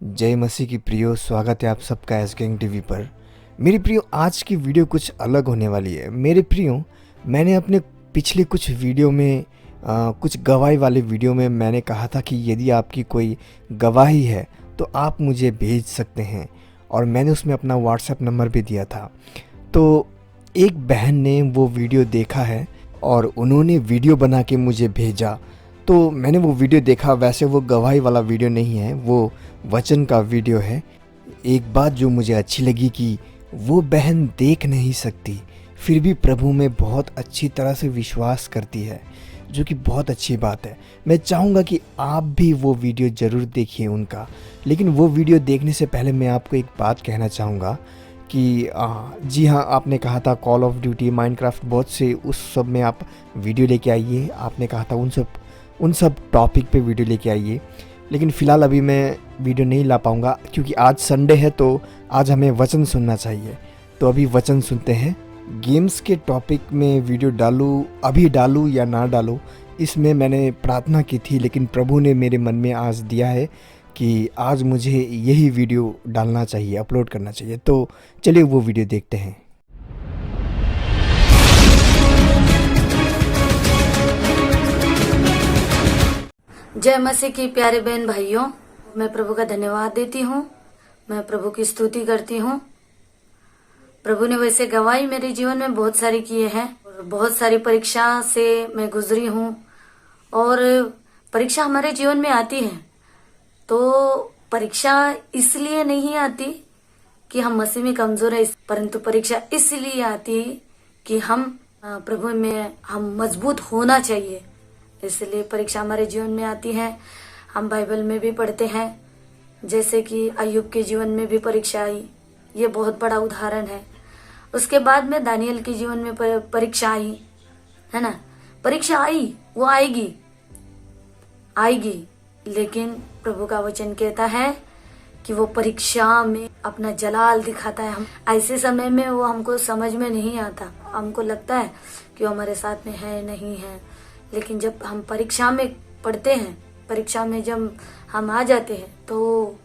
जय मसीह की प्रियो, स्वागत है आप सबका एस गैंग टीवी पर। मेरी प्रियो, आज की वीडियो कुछ अलग होने वाली है। मेरे प्रियो, मैंने अपने पिछले कुछ वीडियो में कुछ गवाही वाले वीडियो में मैंने कहा था कि यदि आपकी कोई गवाही है तो आप मुझे भेज सकते हैं, और मैंने उसमें अपना व्हाट्सएप नंबर भी दिया था। तो एक बहन ने वो वीडियो देखा है और उन्होंने वीडियो बना के मुझे भेजा। तो मैंने वो वीडियो देखा। वैसे वो गवाही वाला वीडियो नहीं है, वो वचन का वीडियो है। एक बात जो मुझे अच्छी लगी कि वो बहन देख नहीं सकती, फिर भी प्रभु में बहुत अच्छी तरह से विश्वास करती है, जो कि बहुत अच्छी बात है। मैं चाहूँगा कि आप भी वो वीडियो ज़रूर देखिए उनका। लेकिन वो वीडियो देखने से पहले मैं आपको एक बात कहना चाहूँगा कि जी हाँ, आपने कहा था कॉल ऑफ ड्यूटी, माइनक्राफ्ट, बहुत से उस सब में आप वीडियो लेके आइए। आपने कहा था उन सब टॉपिक पे वीडियो लेके आइए। लेकिन फ़िलहाल अभी मैं वीडियो नहीं ला पाऊँगा, क्योंकि आज संडे है तो आज हमें वचन सुनना चाहिए। तो अभी वचन सुनते हैं। गेम्स के टॉपिक में वीडियो अभी डालूँ या ना डालूँ, इसमें मैंने प्रार्थना की थी, लेकिन प्रभु ने मेरे मन में आज दिया है कि आज मुझे यही वीडियो डालना चाहिए, अपलोड करना चाहिए। तो चलिए वो वीडियो देखते हैं। जय मसीह की प्यारे बहन भाइयों, मैं प्रभु का धन्यवाद देती हूँ। मैं प्रभु की स्तुति करती हूँ। प्रभु ने वैसे गवाही मेरे जीवन में बहुत सारी किए हैं, और बहुत सारी परीक्षा से मैं गुजरी हूँ। और परीक्षा हमारे जीवन में आती है, तो परीक्षा इसलिए नहीं आती कि हम मसीह में कमजोर है, परंतु परीक्षा इसलिए आती कि हम प्रभु में हम मजबूत होना चाहिए। इसलिए परीक्षा हमारे जीवन में आती है। हम बाइबल में भी पढ़ते हैं, जैसे कि अय्यूब के जीवन में भी परीक्षा आई, ये बहुत बड़ा उदाहरण है। उसके बाद में दानियल के जीवन में परीक्षा आई, है ना। परीक्षा आई, वो आएगी, लेकिन प्रभु का वचन कहता है कि वो परीक्षा में अपना जलाल दिखाता है। हम ऐसे समय में वो हमको समझ में नहीं आता, हमको लगता है कि वो हमारे साथ में है नहीं है। लेकिन जब हम परीक्षा में पढ़ते हैं, परीक्षा में जब हम आ जाते हैं, तो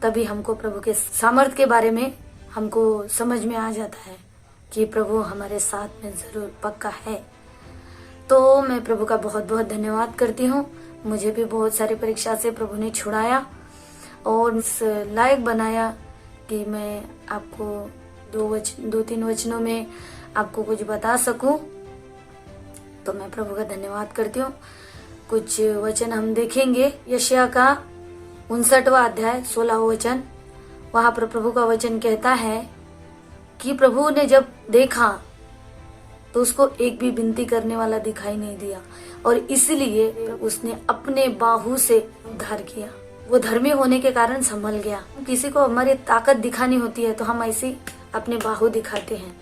तभी हमको प्रभु के सामर्थ के बारे में हमको समझ में आ जाता है कि प्रभु हमारे साथ में जरूर पक्का है। तो मैं प्रभु का बहुत बहुत धन्यवाद करती हूँ। मुझे भी बहुत सारी परीक्षा से प्रभु ने छुड़ाया और इस लायक बनाया कि मैं आपको दो तीन वचनों में आपको कुछ बता सकूं। तो मैं प्रभु का धन्यवाद करती हूँ। कुछ वचन हम देखेंगे। यशायाह का 59वां अध्याय 16वां वचन। वहां पर प्रभु का वचन कहता है कि प्रभु ने जब देखा तो उसको एक भी विनती करने वाला दिखाई नहीं दिया, और इसलिए उसने अपने बाहु से उद्धार किया। वो धर्मी होने के कारण संभल गया। किसी को हमारी ताकत दिखानी होती है तो हम ऐसी अपने बाहु दिखाते हैं,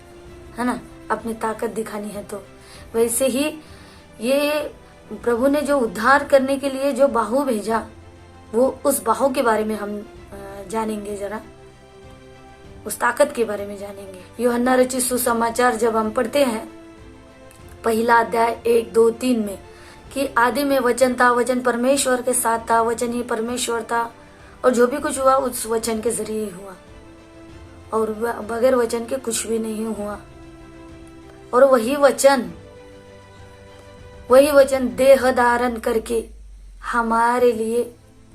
है ना, अपनी ताकत दिखानी है। तो वैसे ही ये प्रभु ने जो उद्धार करने के लिए जो बाहु भेजा, वो उस बाहु के बारे में हम जानेंगे, जरा उस ताकत के बारे में जानेंगे। यूहन्ना रचित सुसमाचार जब हम पढ़ते हैं, पहला अध्याय 1, 2, 3 में, कि आदि में वचन था, वचन परमेश्वर के साथ था, वचन ही परमेश्वर था, और जो भी कुछ हुआ उस वचन के जरिए ही हुआ, और बगैर वचन के कुछ भी नहीं हुआ। और वही वचन देह धारण करके हमारे लिए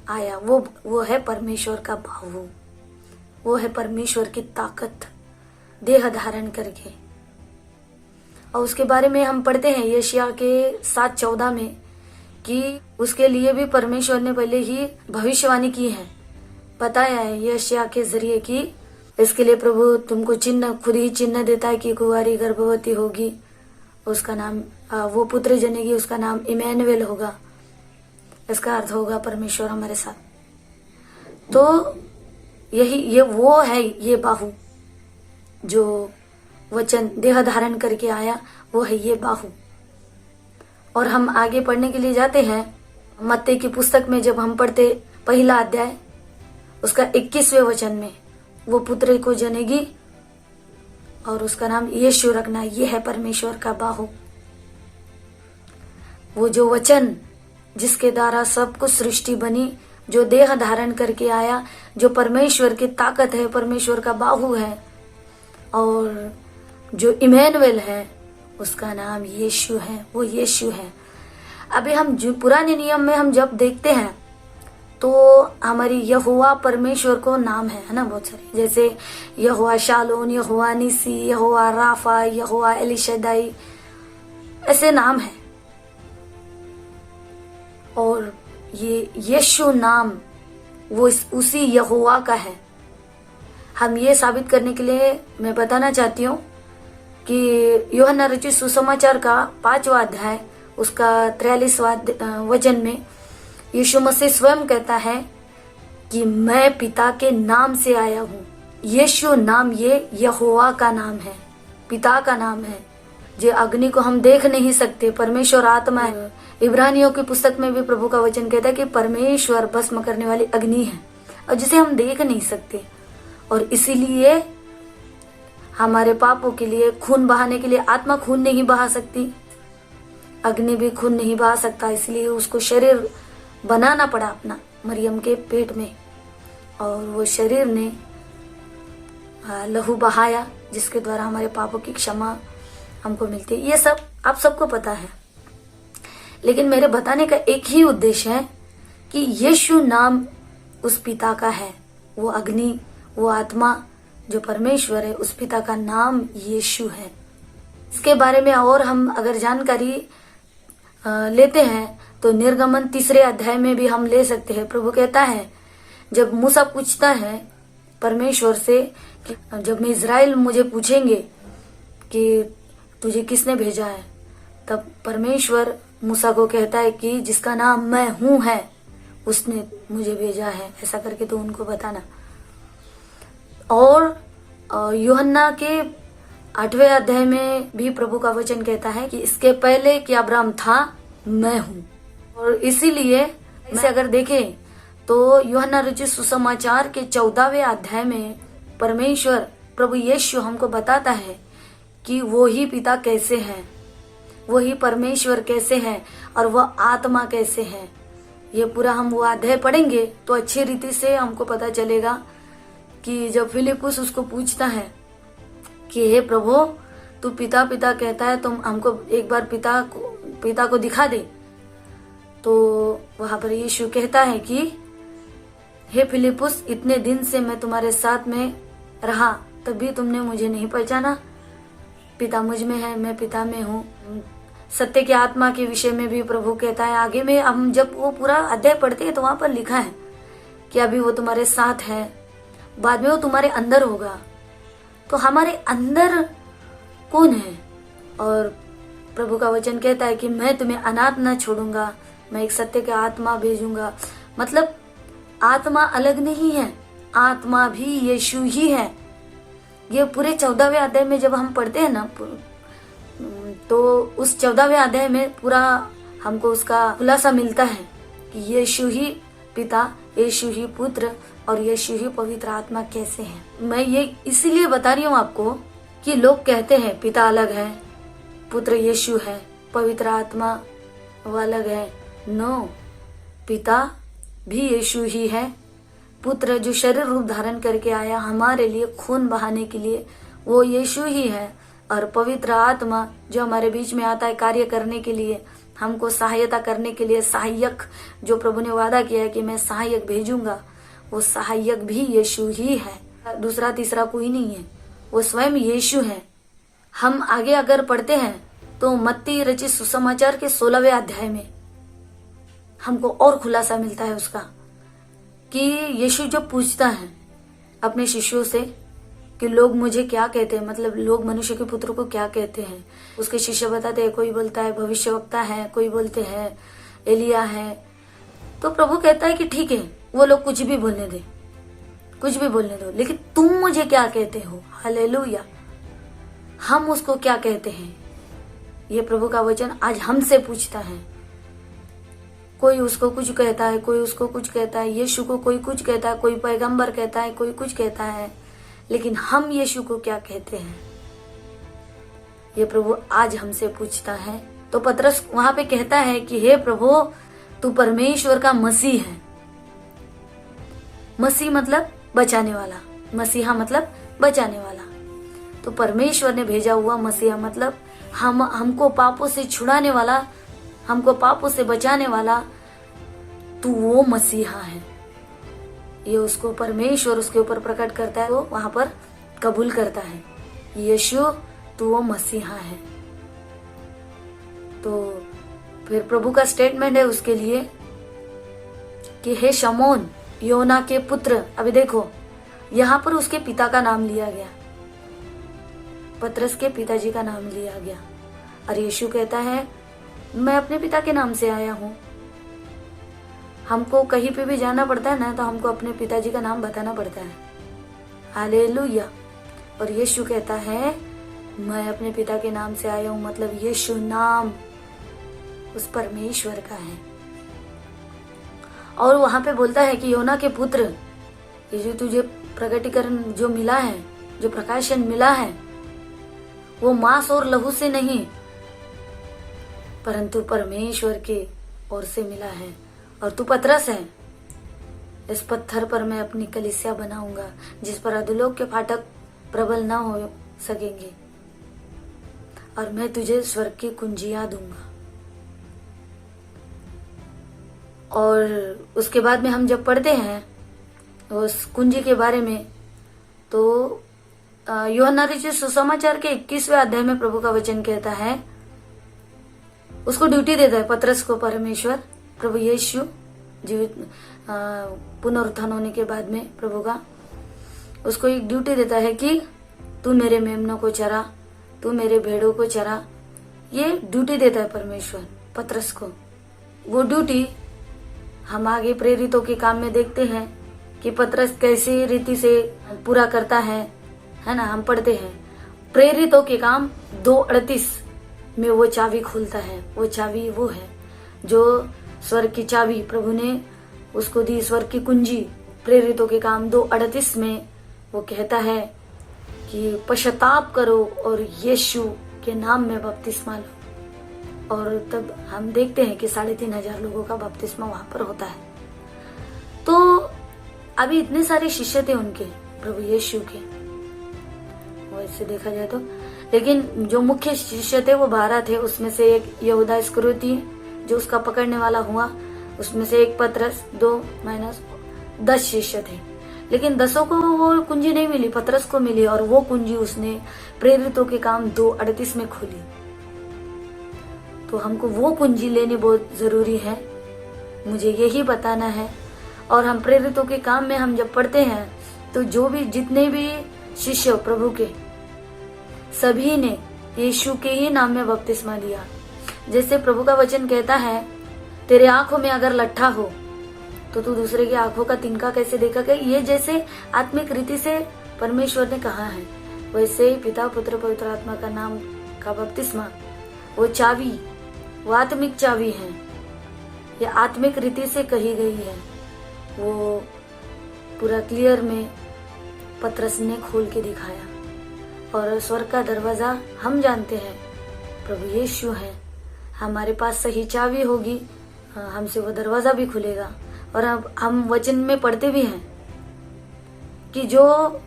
आया। वो है परमेश्वर का बाहु, वो है परमेश्वर की ताकत, देह धारण करके। और उसके बारे में हम पढ़ते हैं यशायाह के 7:14 में कि उसके लिए भी परमेश्वर ने पहले ही भविष्यवाणी की है, बताया है यशायाह के जरिए कि इसके लिए प्रभु तुमको चिन्ह, खुद ही चिन्ह देता है कि कुंवारी गर्भवती होगी, उसका नाम वो पुत्र जनेगी, उसका नाम इमैनुएल होगा। इसका अर्थ होगा परमेश्वर हमारे साथ। तो ये वो है, ये बाहु जो वचन देह धारण करके आया, वो है ये बाहु। और हम आगे पढ़ने के लिए जाते हैं। मत्ती की पुस्तक में जब हम पढ़ते, पहला अध्याय उसका 21वें वचन में, वो पुत्र को जनेगी और उसका नाम यीशु रखना। ये है परमेश्वर का बाहु, वो जो वचन जिसके द्वारा सब कुछ सृष्टि बनी, जो देह धारण करके आया, जो परमेश्वर की ताकत है, परमेश्वर का बाहु है, और जो इमैनुएल है, उसका नाम यीशु है, वो यीशु है। अभी हम जो पुराने नियम में हम जब देखते हैं तो हमारी यहोवा परमेश्वर को नाम है ना, बहुत सारे, जैसे यहोवा शालोन, यहोवा निसी, यहोवा राफा, यहोवा एलिशदाई, ऐसे नाम है। और ये यीशु नाम वो उसी यहोवा का है। हम ये साबित करने के लिए मैं बताना चाहती हूँ कि यूहन्ना रचित सुसमाचार का 5वां अध्याय उसका 43वां वचन में यीशु मसीह स्वयं कहता है कि मैं पिता के नाम से आया हूँ। यीशु नाम ये यहोवा का नाम है, पिता का नाम है। जो अग्नि को हम देख नहीं सकते, परमेश्वर आत्मा है। इब्रानियों की पुस्तक में भी प्रभु का वचन कहता है कि परमेश्वर भस्म करने वाली अग्नि है और जिसे हम देख नहीं सकते, और इसीलिए हमारे पापों के लिए खून बहाने के लिए आत्मा खून नहीं बहा सकती, अग्नि भी खून नहीं बहा सकता, इसलिए उसको शरीर बनाना पड़ा अपना मरियम के पेट में, और वो शरीर ने लहू बहाया जिसके द्वारा हमारे पापों की क्षमा हमको मिलती है। ये सब आप सबको पता है, लेकिन मेरे बताने का एक ही उद्देश्य है कि यीशु नाम उस पिता का है, वो अग्नि, वो आत्मा जो परमेश्वर है, उस पिता का नाम यीशु है। इसके बारे में और हम अगर जानकारी लेते हैं तो निर्गमन 3 अध्याय में भी हम ले सकते हैं। प्रभु कहता है, जब मूसा पूछता है परमेश्वर से कि जब मैं इज़राइल मुझे पूछेंगे कि तुझे किसने भेजा है, तब परमेश्वर मूसा को कहता है कि जिसका नाम मैं हूं है उसने मुझे भेजा है, ऐसा करके तो उनको बताना। और यूहन्ना के 8वें अध्याय में भी प्रभु का वचन कहता है कि इसके पहले कि अब्राहम था, मैं हूं। और इसीलिए इसे अगर देखें तो यूहन्ना रचित सुसमाचार के 14वें अध्याय में परमेश्वर प्रभु यीशु हमको बताता है कि वो ही पिता कैसे है, वही परमेश्वर कैसे है, और वह आत्मा कैसे है। ये पूरा हम वो अध्याय पढ़ेंगे तो अच्छी रीति से हमको पता चलेगा कि जब फिलिपुस उसको पूछता है कि हे प्रभु, तू पिता पिता कहता है, तुम हमको एक बार पिता को दिखा दे, तो वहां पर यीशु कहता है कि हे फिलिपुस, इतने दिन से मैं तुम्हारे साथ में रहा, तब भी तुमने मुझे नहीं पहचाना। पिता मुझ में है, मैं पिता में हूँ। सत्य की आत्मा के विषय में भी प्रभु कहता है आगे में। हम जब वो पूरा अध्याय पढ़ते हैं तो वहां पर लिखा है कि अभी वो तुम्हारे साथ है, बाद में वो तुम्हारे अंदर होगा। तो हमारे अंदर कौन है? और प्रभु का वचन कहता है कि मैं तुम्हें अनाथ न छोड़ूंगा, मैं एक सत्य का आत्मा भेजूंगा। मतलब आत्मा अलग नहीं है, आत्मा भी यीशु ही है। ये पूरे 14वें अध्याय में जब हम पढ़ते हैं ना, तो उस 14वें अध्याय में पूरा हमको उसका खुलासा मिलता है कि यीशु ही पिता, यीशु ही पुत्र और यीशु ही पवित्र आत्मा कैसे है। मैं ये इसीलिए बता रही हूँ आपको कि लोग कहते हैं पिता अलग है, पुत्र यीशु है, पवित्र आत्मा वो अलग है। नो, पिता भी यीशु ही है, पुत्र जो शरीर रूप धारण करके आया हमारे लिए खून बहाने के लिए, वो यीशु ही है, और पवित्र आत्मा जो हमारे बीच में आता है कार्य करने के लिए, हमको सहायता करने के लिए, सहायक जो प्रभु ने वादा किया है कि मैं सहायक भेजूंगा, वो सहायक भी यीशु ही है। दूसरा तीसरा कोई नहीं है, वो स्वयं यीशु है। हम आगे अगर पढ़ते हैं तो मत्ती रचित सुसमाचार के 16वें अध्याय में हमको और खुलासा मिलता है उसका, कि यीशु जब पूछता है अपने शिष्यों से कि लोग मुझे क्या कहते हैं, मतलब लोग मनुष्य के पुत्र को क्या कहते हैं, उसके शिष्य बताते हैं, कोई बोलता है भविष्यवक्ता है, कोई बोलते हैं एलिया है। तो प्रभु कहता है कि ठीक है, वो लोग कुछ भी बोलने दे, कुछ भी बोलने दो, लेकिन तुम मुझे क्या कहते हो? हालेलुया। हम उसको क्या कहते हैं? ये प्रभु का वचन आज हमसे पूछता है। कोई उसको कुछ कहता है, कोई उसको कुछ कहता है, यीशु को कोई कुछ कहता है, कोई पैगंबर कहता है, कोई कुछ कहता है, लेकिन हम यीशु को क्या कहते हैं? ये प्रभु आज हमसे पूछता है। तो पतरस वहां पे कहता है कि हे प्रभु, तू परमेश्वर का मसीह है, मसीह मतलब बचाने वाला, मसीहा मतलब बचाने वाला। तो परमेश्वर ने भेजा हुआ मसीहा मतलब हमको पापों से छुड़ाने वाला, हमको पापों से बचाने वाला, तू वो मसीहा है। ये उसको परमेश्वर उसके ऊपर प्रकट करता है, वो वहां पर कबूल करता है, यीशु तू वो मसीहा है। तो फिर प्रभु का स्टेटमेंट है उसके लिए कि हे शमौन योना के पुत्र। अभी देखो यहां पर उसके पिता का नाम लिया गया, पतरस के पिताजी का नाम लिया गया, और यीशु कहता है मैं अपने पिता के नाम से आया हूं। हमको कहीं पे भी जाना पड़ता है ना, तो हमको अपने पिताजी का नाम बताना पड़ता है। हालेलुया। और यीशु कहता है मैं अपने पिता के नाम से आया हूं, मतलब यीशु नाम उस परमेश्वर का है। और वहां पे बोलता है कि योना के पुत्र, ये जो तुझे प्रकटीकरण जो मिला है, जो प्रकाशन मिला है, वो मांस और लहू से नहीं परंतु परमेश्वर के ओर से मिला है। और तू पतरस है, इस पत्थर पर मैं अपनी कलीसिया बनाऊंगा, जिस पर अधोलोक के फाटक प्रबल न हो सकेंगे, और मैं तुझे स्वर्ग की कुंजियां दूंगा। और उसके बाद में हम जब पढ़ते हैं उस कुंजी के बारे में, तो यूहन्ना रचित सुसमाचार के 21वें अध्याय में प्रभु का वचन कहता है, उसको ड्यूटी देता है पतरस को परमेश्वर, प्रभु यीशु जीवित पुनरुत्थान होने के बाद में प्रभु का उसको एक ड्यूटी देता है कि तू मेरे मेमनों को चरा, तू मेरे भेड़ों को चरा। ये ड्यूटी देता है परमेश्वर पतरस को। वो ड्यूटी हम आगे प्रेरितों के काम में देखते हैं कि पतरस कैसी रीति से पूरा करता है ना। हम पढ़ते हैं प्रेरितों के काम 2:38 में वो चाबी खोलता है। वो चाबी वो है जो स्वर्ग की चाबी प्रभु ने उसको दी, स्वर्ग की कुंजी। प्रेरितों के काम 2:38 में वो कहता है कि पश्चाताप करो और यीशु के नाम में बपतिस्मा लो। और तब हम देखते हैं कि 3,500 लोगों का बपतिस्मा वहां पर होता है। तो अभी इतने सारे शिष्य थे उनके, प्रभु यीशु के, वैसे देखा जाए तो, लेकिन जो मुख्य शिष्य थे वो 12 थे। उसमें से एक यहूदा इस्करियोती जो उसका पकड़ने वाला हुआ, उसमें से एक पतरस, 2-10 शिष्य थे। लेकिन 10 को वो कुंजी नहीं मिली, पतरस को मिली, और वो कुंजी उसने प्रेरितों के काम 2:38 में खोली। तो हमको वो कुंजी लेनी बहुत जरूरी है, मुझे यही बताना है। और हम प्रेरितों के काम में हम जब पढ़ते हैं तो जो भी जितने भी शिष्य प्रभु के, सभी ने यीशु के ही नाम में बपतिस्मा लिया। जैसे प्रभु का वचन कहता है, तेरे आंखों में अगर लट्ठा हो तो तू दूसरे की आंखों का तिनका कैसे देखेगा। ये जैसे आत्मिक रीति से परमेश्वर ने कहा है, वैसे ही पिता पुत्र पवित्र आत्मा का नाम का बपतिस्मा, वो चाबी, वो आत्मिक चाबी है, ये आत्मिक रीति से कही गई है। वो पूरा क्लियर में पतरस ने खोल के दिखाया। और स्वर्ग का दरवाजा हम जानते हैं प्रभु यीशु है। हमारे पास सही चाबी होगी, हमसे वो दरवाजा भी खुलेगा। और अब हम वचन में पढ़ते भी हैं कि जो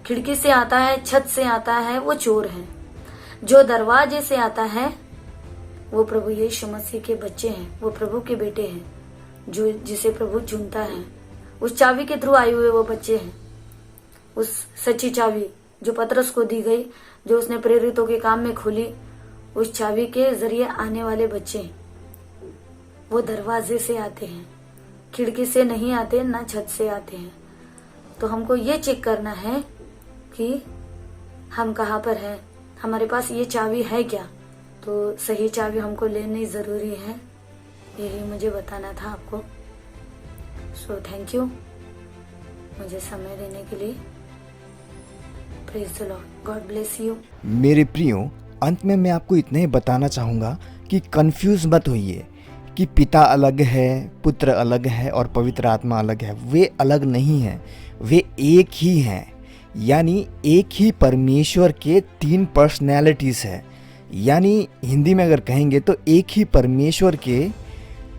खिड़की से आता है, छत से आता है, वो चोर है। जो दरवाजे से आता है वो प्रभु यीशु मसीह के बच्चे हैं, वो प्रभु के बेटे हैं, जो जिसे प्रभु चुनता है। उस चाबी के थ्रू आए हुए वो बच्चे हैं। उस सच्ची चाबी जो पतरस को दी गई, जो उसने प्रेरितों के काम में खोली, उस चाबी के जरिए आने वाले बच्चे वो दरवाजे से आते हैं, खिड़की से नहीं आते, ना छत से आते हैं। तो हमको ये चेक करना है कि हम कहाँ पर हैं, हमारे पास ये चाबी है क्या। तो सही चाबी हमको लेनी जरूरी है, यही मुझे बताना था आपको। सो थैंक यू मुझे समय देने के लिए। Praise the Lord, God bless you. मेरे प्रियो, अंत में मैं आपको इतना ही बताना चाहूँगा कि कंफ्यूज मत होइए कि पिता अलग है, पुत्र अलग है और पवित्र आत्मा अलग है। वे अलग नहीं हैं, वे एक ही हैं। यानी एक ही परमेश्वर के 3 पर्सनैलिटीज़ है। यानी हिंदी में अगर कहेंगे तो एक ही परमेश्वर के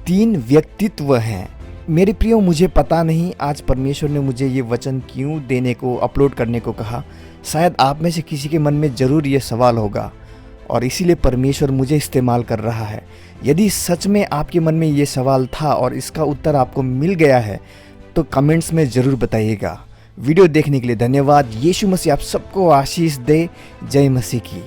3 व्यक्तित्व हैं। मेरे प्रियो, मुझे पता नहीं आज परमेश्वर ने मुझे ये वचन क्यों देने को, अपलोड करने को कहा। शायद आप में से किसी के मन में ज़रूर ये सवाल होगा और इसीलिए परमेश्वर मुझे इस्तेमाल कर रहा है। यदि सच में आपके मन में ये सवाल था और इसका उत्तर आपको मिल गया है तो कमेंट्स में ज़रूर बताइएगा। वीडियो देखने के लिए धन्यवाद। यीशु मसीह आप सबको आशीष दे। जय मसीह की।